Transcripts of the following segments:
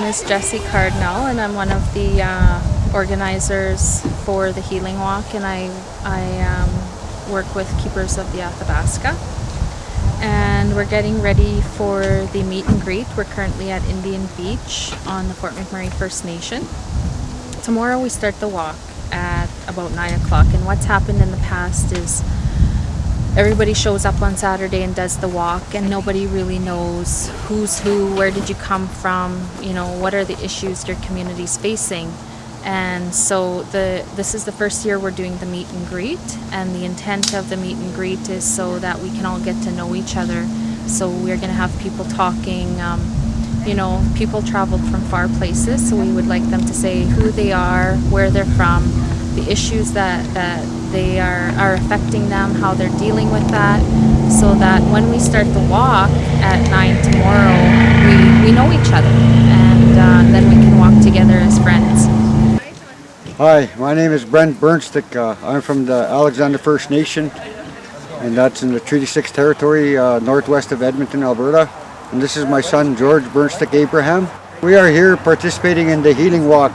is Jessie Cardinal, and I'm one of the organizers for the Healing Walk, and I work with Keepers of the Athabasca. And we're getting ready for the meet and greet. We're currently at Indian Beach on the Fort McMurray First Nation. Tomorrow we start the walk at about 9 o'clock, and what's happened in the past is everybody shows up on Saturday and does the walk, and nobody really knows who's who, where did you come from, you know, what are the issues your community's facing. And so this is the first year we're doing the meet and greet, and the intent of the meet and greet is so that we can all get to know each other. So we're going to have people talking, you know, people traveled from far places, so we would like them to say who they are, where they're from, the issues that they are affecting them, how they're dealing with that, so that when we start the walk at 9 tomorrow, we know each other, and then we can walk together as friends. Hi, my name is Brent Burnstick. I'm from the Alexander First Nation, and that's in the Treaty 6 territory northwest of Edmonton, Alberta. And this is my son, George Burnstick Abraham. We are here participating in the Healing Walk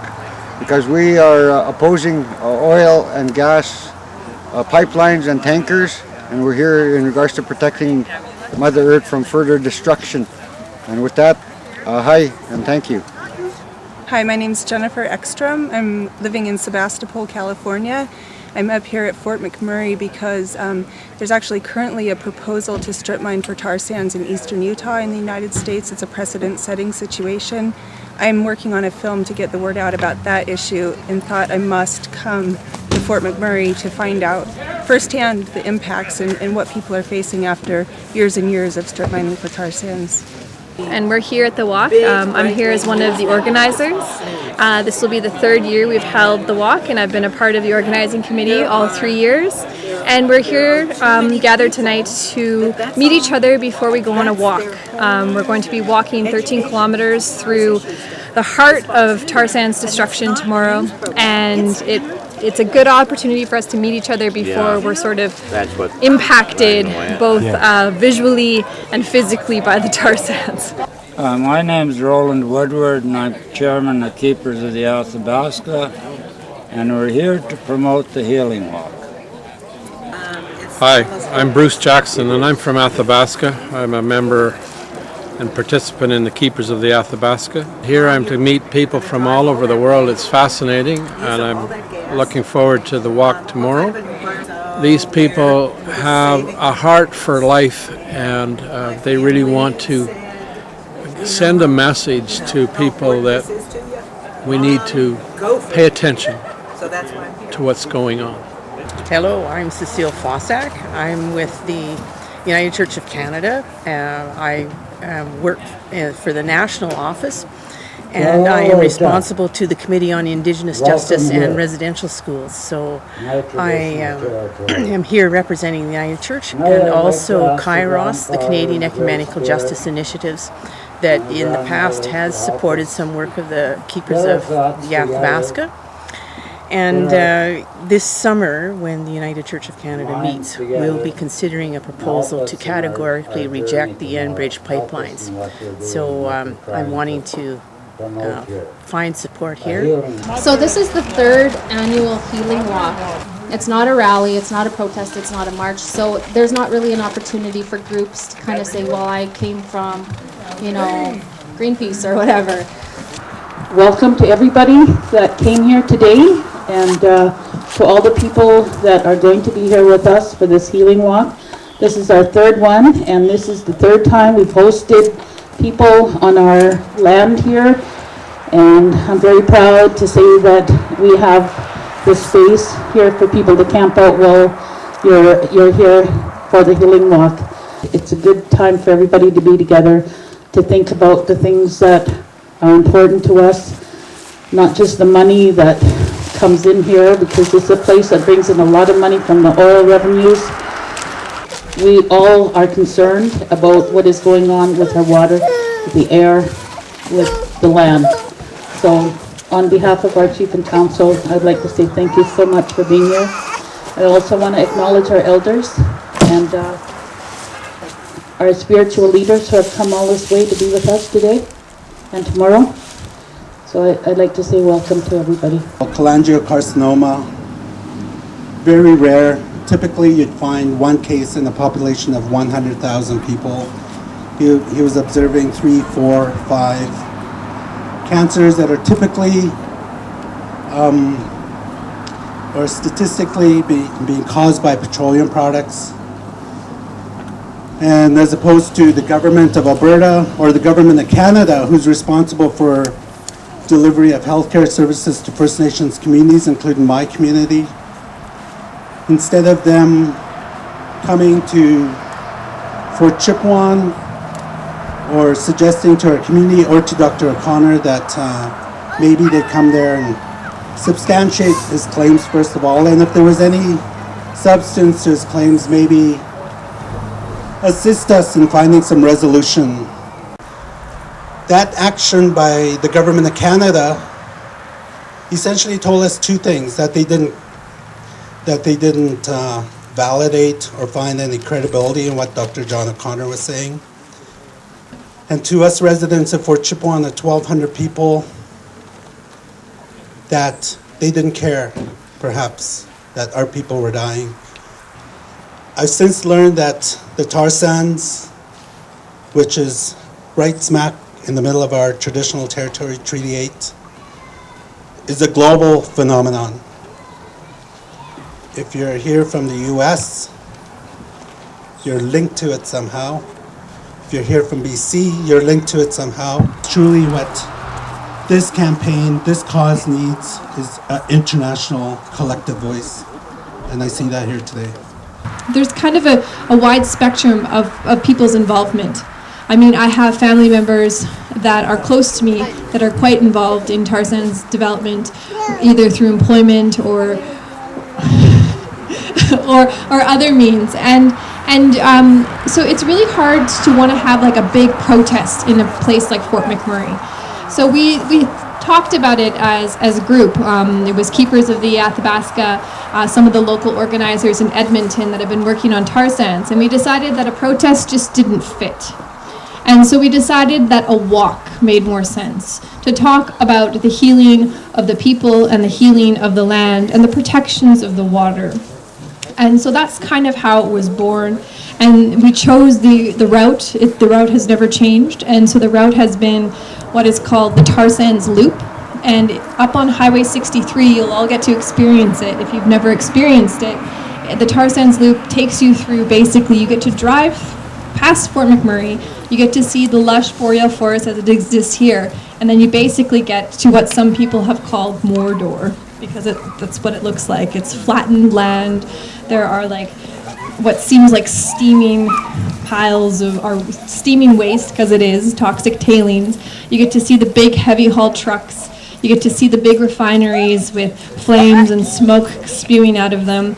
because we are opposing oil and gas pipelines and tankers, and we're here in regards to protecting Mother Earth from further destruction. And with that, hi and thank you. Hi, my name is Jennifer Ekstrom. I'm living in Sebastopol, California. I'm up here at Fort McMurray because there's actually currently a proposal to strip mine for tar sands in eastern Utah in the United States. It's a precedent-setting situation. I'm working on a film to get the word out about that issue and thought I must come to Fort McMurray to find out firsthand the impacts and what people are facing after years and years of strip mining for tar sands. And we're here at the walk. I'm here as one of the organizers. This will be the third year we've held the walk, and I've been a part of the organizing committee all 3 years. And we're here gathered tonight to meet each other before we go on a walk. We're going to be walking 13 kilometers through the heart of tar sands destruction tomorrow, and it's a good opportunity for us to meet each other before we're sort of impacted both visually and physically by the tar sands. My name is Roland Woodward, and I'm chairman of Keepers of the Athabasca, and we're here to promote the Healing Walk. Hi, I'm Bruce Jackson, and I'm from Athabasca. I'm a member and participant in the Keepers of the Athabasca. Here I'm to meet people from all over the world. It's fascinating, and I'm looking forward to the walk tomorrow. These people have a heart for life, and they really want to send a message to people that we need to pay attention to what's going on. Hello, I'm Cecile Fossack. I'm with the United Church of Canada. I work for the national office, and I am responsible to the Committee on Indigenous Justice and Residential Schools. So I am here representing the United Church and also Kairos, the Canadian Ecumenical Justice Initiatives, that in the past has supported some work of the Keepers of the Athabasca. And this summer, when the United Church of Canada meets, we'll be considering a proposal to categorically reject the Enbridge pipelines. So I'm wanting to find support here. So this is the third annual Healing Walk. It's not a rally, it's not a protest, it's not a march. So there's not really an opportunity for groups to kind of say, well, I came from, you know, Greenpeace or whatever. Welcome to everybody that came here today, and to all the people that are going to be here with us for this Healing Walk. This is our third one, and this is the third time we've hosted people on our land here, and I'm very proud to say that we have this space here for people to camp out while you're here for the Healing Walk. It's a good time for everybody to be together, to think about the things that are important to us, not just the money that comes in here, because it's a place that brings in a lot of money from the oil revenues. We all are concerned about what is going on with our water, with the air, with the land. So on behalf of our Chief and Council, I'd like to say thank you so much for being here. I also want to acknowledge our elders and our spiritual leaders who have come all this way to be with us today and tomorrow. So I'd like to say welcome to everybody. Cholangiocarcinoma, very rare. Typically you'd find one case in a population of 100,000 people. He was observing 3, 4, 5 cancers that are typically or statistically being caused by petroleum products. And as opposed to the government of Alberta or the government of Canada, who's responsible for delivery of healthcare services to First Nations communities, including my community, instead of them coming to Fort Chipewyan or suggesting to our community or to Dr. O'Connor that maybe they come there and substantiate his claims first of all, and if there was any substance to his claims, maybe assist us in finding some resolution. That action by the government of Canada essentially told us two things: that they didn't validate or find any credibility in what Dr. John O'Connor was saying, and to us residents of Fort Chipewyan, the 1,200 people, that they didn't care, perhaps, that our people were dying. I've since learned that the tar sands, which is right smack in the middle of our traditional territory, Treaty 8, is a global phenomenon. If you're here from the US, you're linked to it somehow. If you're here from BC, you're linked to it somehow. Truly what this campaign, this cause needs is an international collective voice. And I see that here today. There's kind of a wide spectrum of people's involvement. I mean, I have family members that are close to me that are quite involved in tar sands development, either through employment or other means. So it's really hard to want to have like a big protest in a place like Fort McMurray. So we talked about it as a group. It was Keepers of the Athabasca, some of the local organizers in Edmonton that have been working on tar sands, and we decided that a protest just didn't fit. And so we decided that a walk made more sense, to talk about the healing of the people and the healing of the land and the protections of the water. And so that's kind of how it was born. And we chose the route. The route has never changed. And so the route has been what is called the Tar Sands Loop. And up on Highway 63, you'll all get to experience it if you've never experienced it. The Tar Sands Loop takes you through, basically, you get to drive past Fort McMurray, you get to see the lush boreal forest as it exists here, and then you basically get to what some people have called Mordor, because that's what it looks like. It's flattened land. There are like what seems like steaming piles or steaming waste, because it is toxic tailings. You get to see the big heavy haul trucks. You get to see the big refineries with flames and smoke spewing out of them.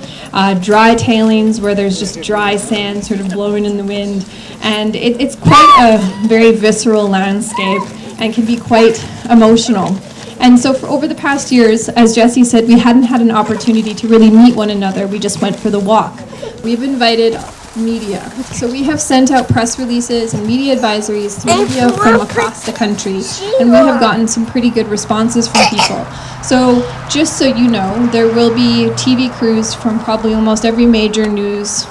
Dry tailings where there's just dry sand sort of blowing in the wind. And it's quite a very visceral landscape and can be quite emotional. And so for over the past years, as Jesse said, we hadn't had an opportunity to really meet one another. We just went for the walk. We've invited media. So we have sent out press releases and media advisories to media from across the country, and we have gotten some pretty good responses from people. So just so you know, there will be TV crews from probably almost every major news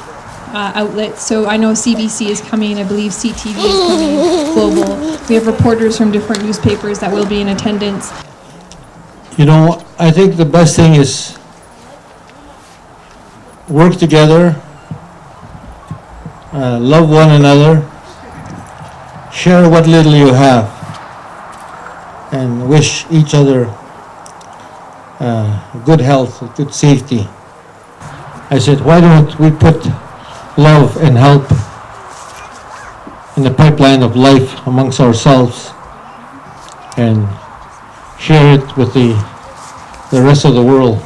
outlet. So I know CBC is coming, I believe CTV is coming, Global. We have reporters from different newspapers that will be in attendance. You know, I think the best thing is work together, love one another, share what little you have, and wish each other good health, good safety. I said, why don't we put love and help in the pipeline of life amongst ourselves and share it with the rest of the world.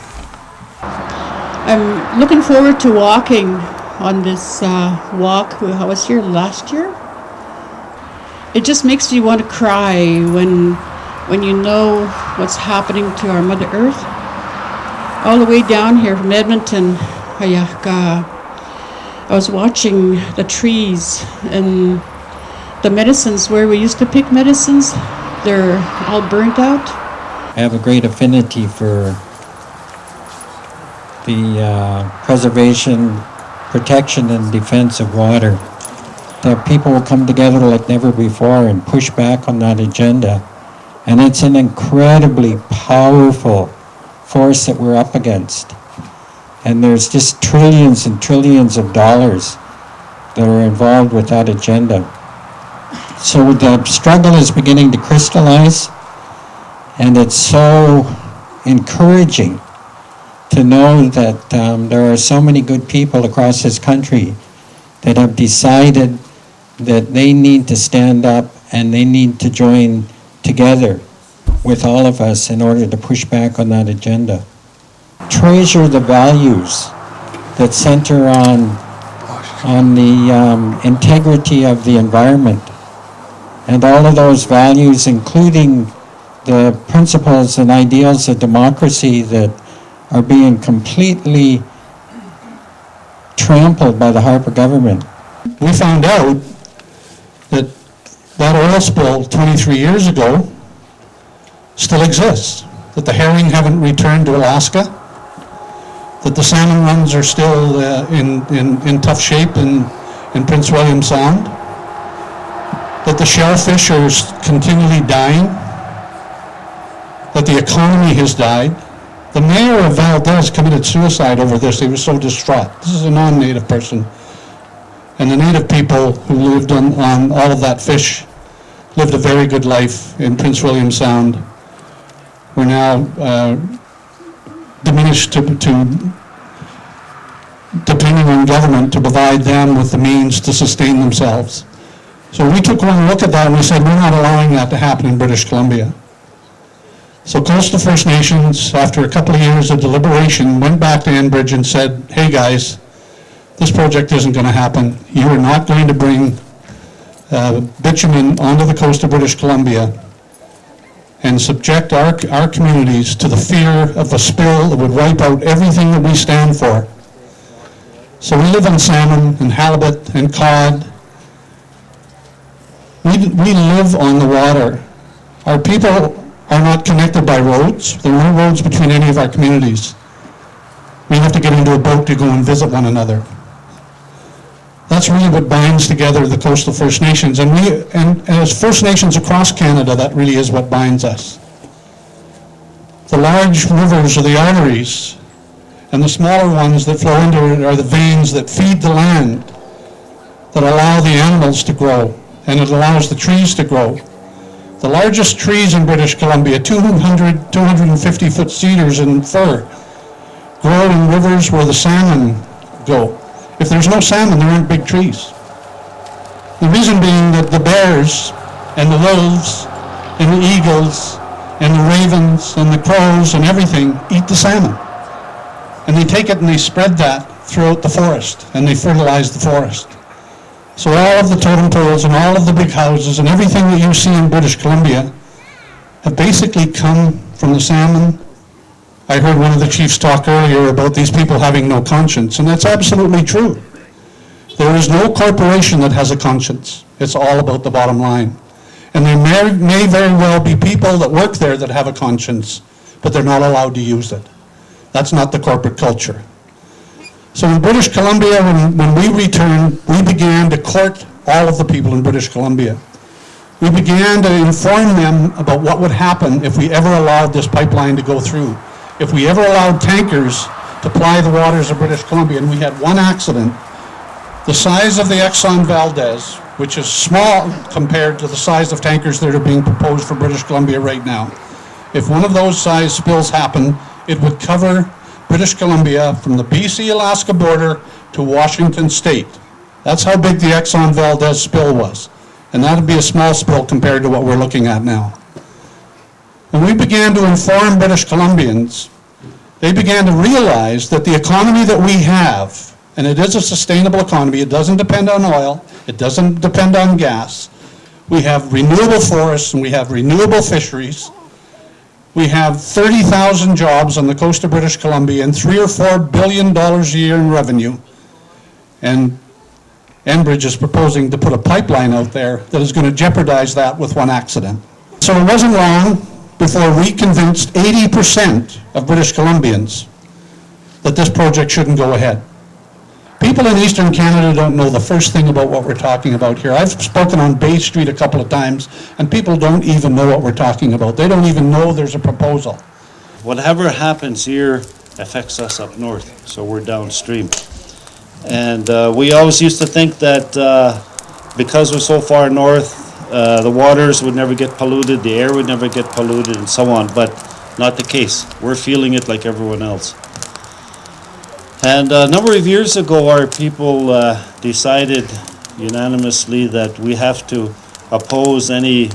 I'm looking forward to walking on this walk. I was here last year. It just makes you want to cry when you know what's happening to our Mother Earth. All the way down here from Edmonton, I was watching the trees and the medicines where we used to pick medicines. They're all burnt out. I have a great affinity for the preservation, protection, and defense of water. That people will come together like never before and push back on that agenda. And it's an incredibly powerful force that we're up against. And there's just trillions and trillions of dollars that are involved with that agenda. So the struggle is beginning to crystallize, and it's so encouraging to know that there are so many good people across this country that have decided that they need to stand up and they need to join together with all of us in order to push back on that agenda. Treasure the values that center on the integrity of the environment, and all of those values, including the principles and ideals of democracy that are being completely trampled by the Harper government. We found out that that oil spill 23 years ago still exists, that the herring haven't returned to Alaska, that the salmon runs are still in tough shape in Prince William Sound, that the shellfish are continually dying, that the economy has died. The mayor of Valdez committed suicide over this. He was so distraught. This is a non-native person. And the native people who lived on all of that fish lived a very good life in Prince William Sound. We're now diminished to depending on government to provide them with the means to sustain themselves. So we took one look at that and we said, we're not allowing that to happen in British Columbia. So Coastal First Nations, after a couple of years of deliberation, went back to Enbridge and said, hey guys, this project isn't going to happen. You are not going to bring bitumen onto the coast of British Columbia and subject our communities to the fear of a spill that would wipe out everything that we stand for. So we live on salmon and halibut and cod. We live on the water. Our people are not connected by roads. There are no roads between any of our communities. We have to get into a boat to go and visit one another. That's really what binds together the Coastal First Nations. And as First Nations across Canada, that really is what binds us. The large rivers are the arteries, and the smaller ones that flow into it are the veins that feed the land, that allow the animals to grow, and it allows the trees to grow. The largest trees in British Columbia, 250-foot cedars and fir, grow in rivers where the salmon go. If there's no salmon, there aren't big trees. The reason being that the bears and the wolves and the eagles and the ravens and the crows and everything eat the salmon. And they take it and they spread that throughout the forest, and they fertilize the forest. So all of the totem poles and all of the big houses and everything that you see in British Columbia have basically come from the salmon. I heard one of the chiefs talk earlier about these people having no conscience, and that's absolutely true. There is no corporation that has a conscience. It's all about the bottom line. And there may very well be people that work there that have a conscience, but they're not allowed to use it. That's not the corporate culture. So in British Columbia, when we returned, we began to court all of the people in British Columbia. We began to inform them about what would happen if we ever allowed this pipeline to go through. If we ever allowed tankers to ply the waters of British Columbia, and we had one accident, the size of the Exxon Valdez, which is small compared to the size of tankers that are being proposed for British Columbia right now. If one of those size spills happened, it would cover British Columbia from the BC-Alaska border to Washington State. That's how big the Exxon Valdez spill was. And that would be a small spill compared to what we're looking at now. When we began to inform British Columbians, they began to realize that the economy that we have, and it is a sustainable economy, it doesn't depend on oil, it doesn't depend on gas. We have renewable forests and we have renewable fisheries. We have 30,000 jobs on the coast of British Columbia and $3 or $4 billion a year in revenue. And Enbridge is proposing to put a pipeline out there that is going to jeopardize that with one accident. So it wasn't long before we convinced 80% of British Columbians that this project shouldn't go ahead. People in Eastern Canada don't know the first thing about what we're talking about here. I've spoken on Bay Street a couple of times, and people don't even know what we're talking about. They don't even know there's a proposal. Whatever happens here affects us up north, so we're downstream. And we always used to think that because we're so far north, the waters would never get polluted, the air would never get polluted, and so on, but not the case. We're feeling it like everyone else. And a number of years ago, our people decided unanimously that we have to oppose any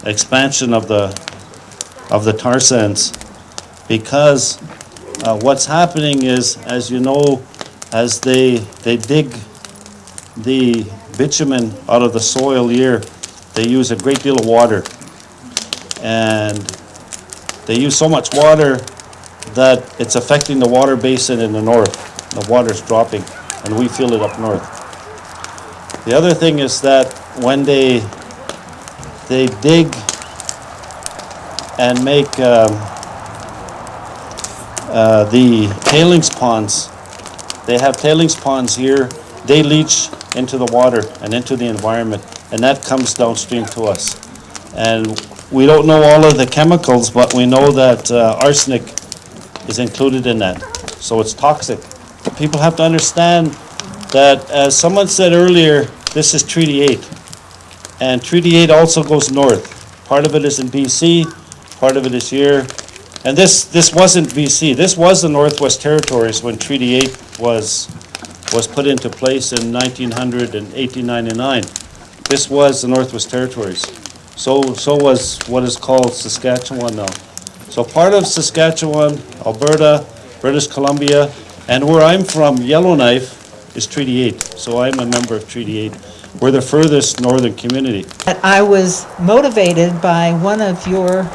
expansion of the tar sands, because what's happening is, as you know, as they dig the bitumen out of the soil here, they use a great deal of water, and they use so much water that it's affecting the water basin in the north. The water's dropping, and we feel it up north. The other thing is that when they dig and make the tailings ponds, they have tailings ponds here, they leach into the water and into the environment, and that comes downstream to us. And we don't know all of the chemicals, but we know that arsenic is included in that, so it's toxic. People have to understand that, as someone said earlier, this is Treaty 8, and Treaty 8 also goes north. Part of it is in BC, part of it is here, and this wasn't BC. This was the Northwest Territories when Treaty 8 was put into place in 1900 and 1899. This was the Northwest Territories. So was what is called Saskatchewan now. So part of Saskatchewan, Alberta, British Columbia, and where I'm from, Yellowknife, is Treaty 8. So I'm a member of Treaty 8. We're the furthest northern community. I was motivated by one of your